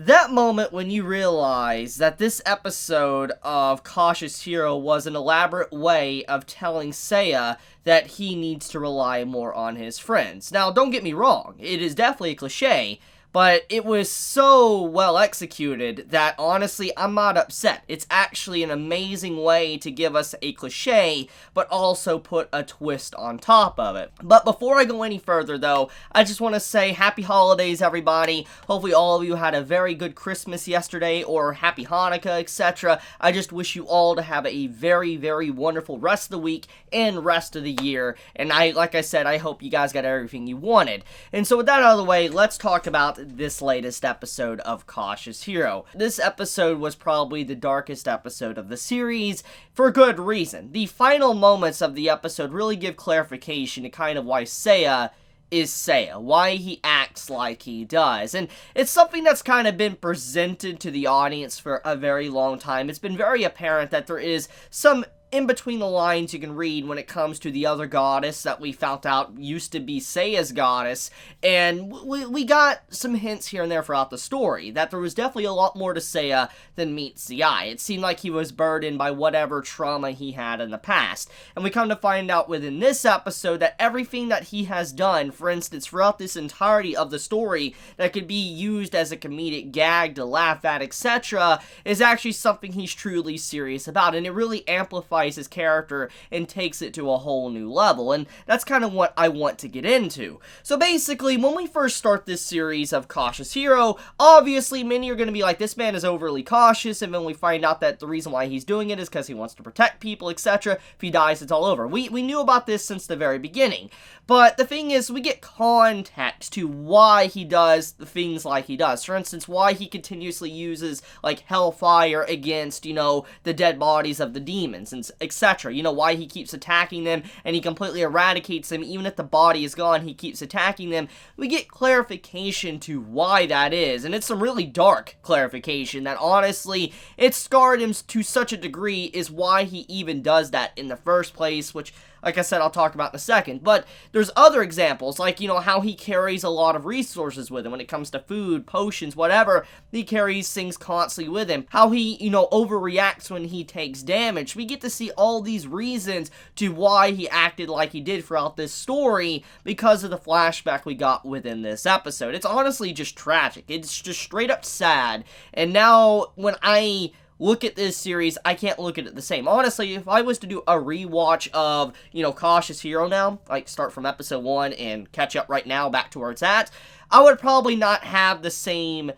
That moment when you realize that this episode of Cautious Hero was an elaborate way of telling Seiya that he needs to rely more on his friends. Now, don't get me wrong, it is definitely a cliche, but it was so well executed that honestly, I'm not upset. It's actually an amazing way to give us a cliche, but also put a twist on top of it. But before I go any further though, I just want to say happy holidays everybody. Hopefully all of you had a very good Christmas yesterday, or happy Hanukkah, etc. I just wish you all to have a very, very wonderful rest of the week and rest of the year. And like I said, I hope you guys got everything you wanted. And so with that out of the way, let's talk about this latest episode of Cautious Hero. This episode was probably the darkest episode of the series, for good reason. The final moments of the episode really give clarification to kind of why Seiya is Seiya, why he acts like he does. And it's something that's kind of been presented to the audience for a very long time. It's been very apparent that there is some in between the lines you can read when it comes to the other goddess that we found out used to be Seiya's goddess, and we got some hints here and there throughout the story that there was definitely a lot more to Seiya than meets the eye. It seemed like he was burdened by whatever trauma he had in the past, and we come to find out within this episode that everything that he has done, for instance, throughout this entirety of the story that could be used as a comedic gag to laugh at, etc., is actually something he's truly serious about, and it really amplifies his character and takes it to a whole new level, and that's kind of what I want to get into. So basically, when we first start this series of Cautious Hero, obviously many are going to be like, this man is overly cautious, and then we find out that the reason why he's doing it is because he wants to protect people, etc. If he dies, it's all over. We knew about this since the very beginning, but the thing is, we get context to why he does the things like he does. For instance, why he continuously uses, like, hellfire against, the dead bodies of the demons, and etc. Why he keeps attacking them, and he completely eradicates them. Even if the body is gone, he keeps attacking them. We get clarification to why that is, and it's some really dark clarification that honestly, it scarred him to such a degree is why he even does that in the first place, which, like I said, I'll talk about in a second. But there's other examples, like, how he carries a lot of resources with him when it comes to food, potions, whatever. He carries things constantly with him. How he, overreacts when he takes damage. We get to see all these reasons to why he acted like he did throughout this story because of the flashback we got within this episode. It's honestly just tragic. It's just straight up sad. And now, when I look at this series, I can't look at it the same. Honestly, if I was to do a rewatch of, Cautious Hero now, like start from episode 1 and catch up right now back to where it's at, I would probably not have the same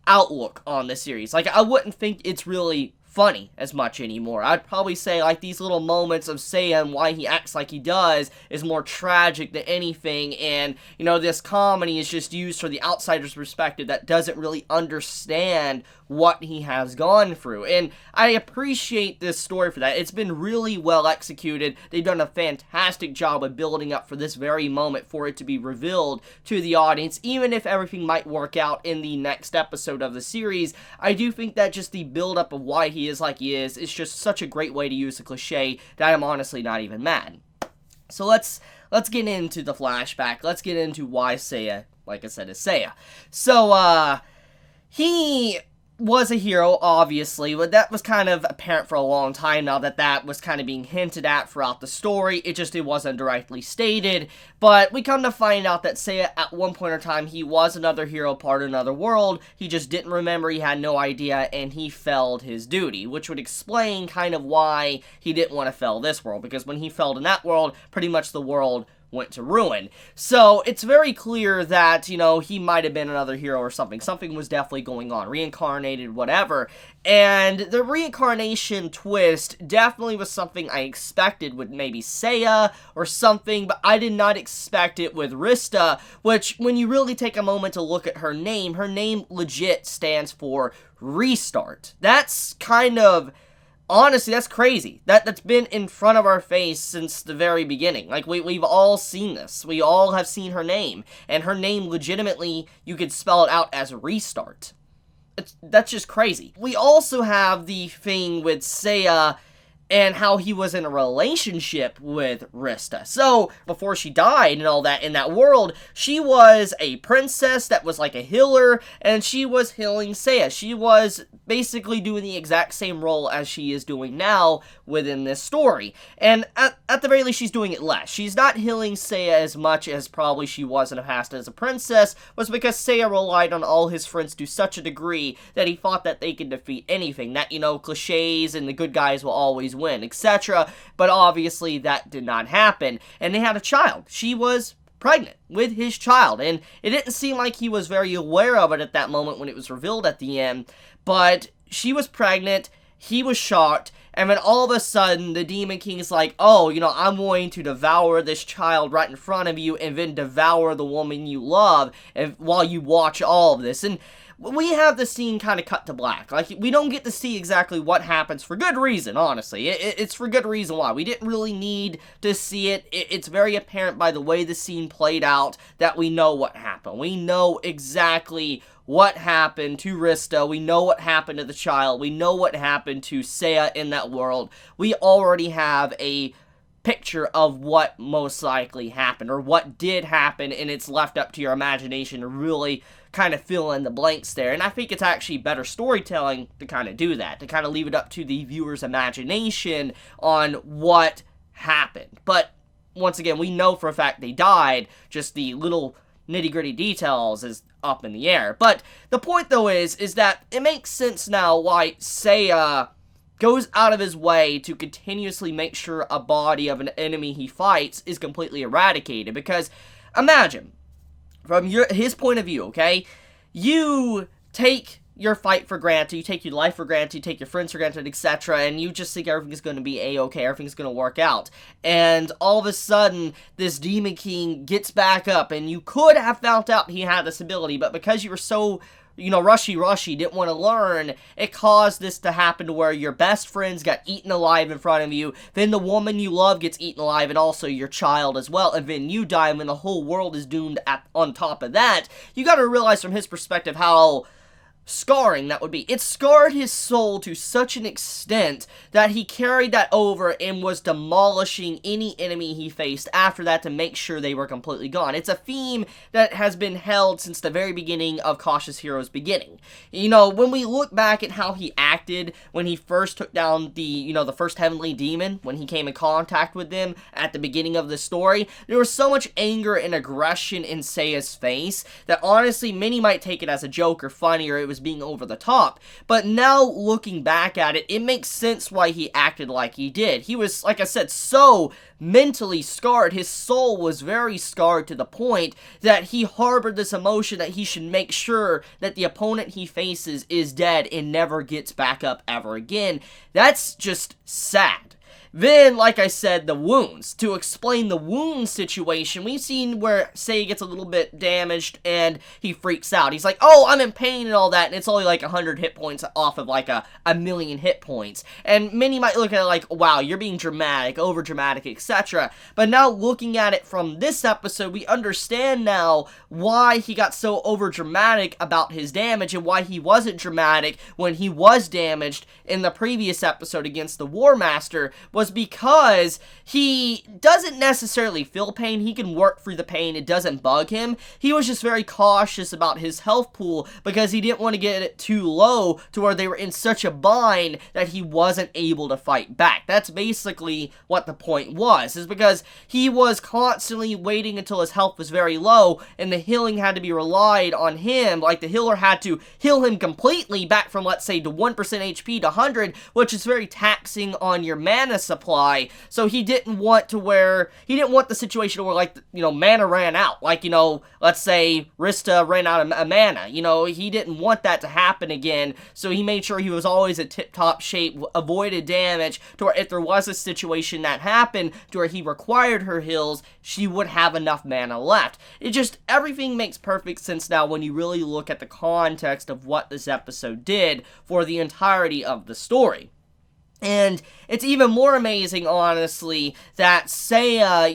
outlook on the series. Like, I wouldn't think it's really funny as much anymore. I'd probably say, like, these little moments of Seiya and why he acts like he does is more tragic than anything, and, this comedy is just used for the outsider's perspective that doesn't really understand what he has gone through, and I appreciate this story for that. It's been really well executed. They've done a fantastic job of building up for this very moment for it to be revealed to the audience, even if everything might work out in the next episode of the series. I do think that just the build-up of why he is like he is just such a great way to use a cliche that I'm honestly not even mad. So let's get into the flashback. Let's get into why Seiya, like I said, is Seiya. So, he was a hero, obviously, but that was kind of apparent for a long time now that was kind of being hinted at throughout the story. It wasn't directly stated, but we come to find out that Seiya, at one point in time, he was another hero part of another world. He just didn't remember, he had no idea, and he failed his duty, which would explain kind of why he didn't want to fail this world, because when he failed in that world, pretty much the world went to ruin. So it's very clear that, he might have been another hero or something. Something was definitely going on. Reincarnated, whatever. And the reincarnation twist definitely was something I expected with maybe Seiya or something, but I did not expect it with Rista, which, when you really take a moment to look at her name legit stands for restart. That's kind of, honestly, that's crazy. That's been in front of our face since the very beginning. Like, we've all seen this. We all have seen her name. And her name, legitimately, you could spell it out as restart. That's just crazy. We also have the thing with Seiya and how he was in a relationship with Rista. So, before she died and all that in that world, she was a princess that was like a healer, and she was healing Seiya. She was basically doing the exact same role as she is doing now within this story. And at the very least, she's doing it less. She's not healing Seiya as much as probably she was in the past as a princess, was because Seiya relied on all his friends to such a degree that he thought that they could defeat anything. That, cliches and the good guys will always win, etc. But obviously that did not happen, and they had a child. She was pregnant with his child, and it didn't seem like he was very aware of it at that moment when it was revealed at the end, but she was pregnant, he was shocked, and then all of a sudden the Demon King is like, oh, I'm going to devour this child right in front of you, and then devour the woman you love, and while you watch all of this. And we have the scene kind of cut to black. Like, we don't get to see exactly what happens for good reason, honestly. It's for good reason why. We didn't really need to see it. It's very apparent by the way the scene played out that we know what happened. We know exactly what happened to Rista. We know what happened to the child. We know what happened to Seiya in that world. We already have a picture of what most likely happened, or what did happen, and it's left up to your imagination to really kind of fill in the blanks there. And I think it's actually better storytelling to kind of do that, to kind of leave it up to the viewer's imagination on what happened. But once again, we know for a fact they died, just the little nitty-gritty details is up in the air. But the point, though, is that it makes sense now why Seiya goes out of his way to continuously make sure a body of an enemy he fights is completely eradicated. Because, imagine, from his point of view, okay, you take your fight for granted, you take your life for granted, you take your friends for granted, etc., and you just think everything's going to be a-okay, everything's going to work out. And all of a sudden, this Demon King gets back up, and you could have found out he had this ability, but because you were so rushy, didn't want to learn, it caused this to happen to where your best friends got eaten alive in front of you, then the woman you love gets eaten alive, and also your child as well, and then you die, and then the whole world is doomed on top of that. You gotta realize from his perspective how scarring that would be. It scarred his soul to such an extent that he carried that over and was demolishing any enemy he faced after that to make sure they were completely gone. It's a theme that has been held since the very beginning of Cautious Hero's beginning. When we look back at how he acted when he first took down the first Heavenly Demon, when he came in contact with them at the beginning of the story, there was so much anger and aggression in Seiya's face that honestly many might take it as a joke or funny, or it was being over the top. But now looking back at it, it makes sense why he acted like he did. He was, like I said, so mentally scarred. His soul was very scarred to the point that he harbored this emotion that he should make sure that the opponent he faces is dead and never gets back up ever again. That's just sad. Then, like I said, the wounds. To explain the wound situation, we've seen where Seiya gets a little bit damaged and he freaks out. He's like, oh, I'm in pain and all that, and it's only like 100 hit points off of like a million hit points. And many might look at it like, wow, you're being dramatic, over dramatic, etc. But now looking at it from this episode, we understand now why he got so over dramatic about his damage and why he wasn't dramatic when he was damaged in the previous episode against the War Master, was because he doesn't necessarily feel pain. He can work through the pain. It doesn't bug him. He was just very cautious about his health pool because he didn't want to get it too low to where they were in such a bind that he wasn't able to fight back. That's basically what the point was, is because he was constantly waiting until his health was very low and the healing had to be relied on him. Like, the healer had to heal him completely back from, let's say, to 1% HP to 100, which is very taxing on your mana supply. So he didn't want the situation where, like, mana ran out. Like, let's say Rista ran out of mana. He didn't want that to happen again. So he made sure he was always in tip-top shape, avoided damage, to where if there was a situation that happened to where he required her heals, she would have enough mana left. Everything makes perfect sense now when you really look at the context of what this episode did for the entirety of the story. And it's even more amazing, honestly, that Seiya,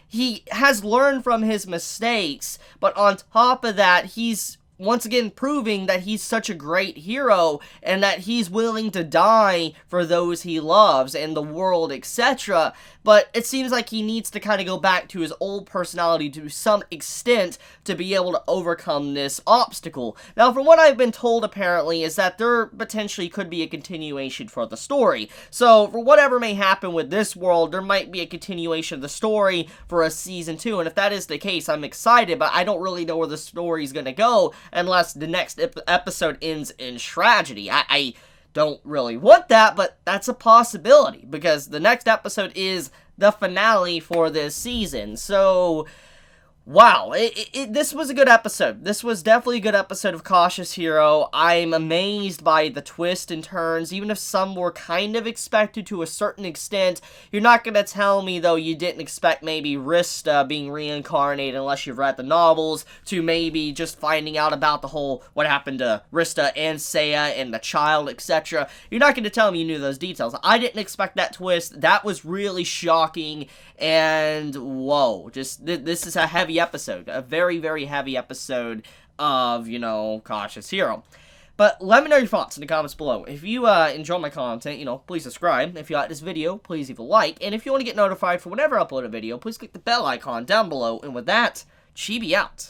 he has learned from his mistakes, but on top of that, he's once again proving that he's such a great hero and that he's willing to die for those he loves and the world, etc. But it seems like he needs to kind of go back to his old personality to some extent to be able to overcome this obstacle. Now, from what I've been told, apparently, is that there potentially could be a continuation for the story. So, for whatever may happen with this world, there might be a continuation of the story for a season 2, and if that is the case, I'm excited, but I don't really know where the story's gonna go unless the next episode ends in tragedy. I don't really want that, but that's a possibility, because the next episode is the finale for this season. So, wow, this was a good episode. This was definitely a good episode of Cautious Hero. I'm amazed by the twists and turns, even if some were kind of expected to a certain extent. You're not going to tell me, though, you didn't expect maybe Rista being reincarnated unless you've read the novels, to maybe just finding out about the whole, what happened to Rista and Seiya and the child, etc. You're not going to tell me you knew those details. I didn't expect that twist. That was really shocking, and whoa, just, this is a heavy episode, a very, very heavy episode of, you know, Cautious Hero. But let me know your thoughts in the comments below. If you enjoy my content, you know, please subscribe. If you like this video, please leave a like. And if you want to get notified for whenever I upload a video, please click the bell icon down below. And with that, Chibi out.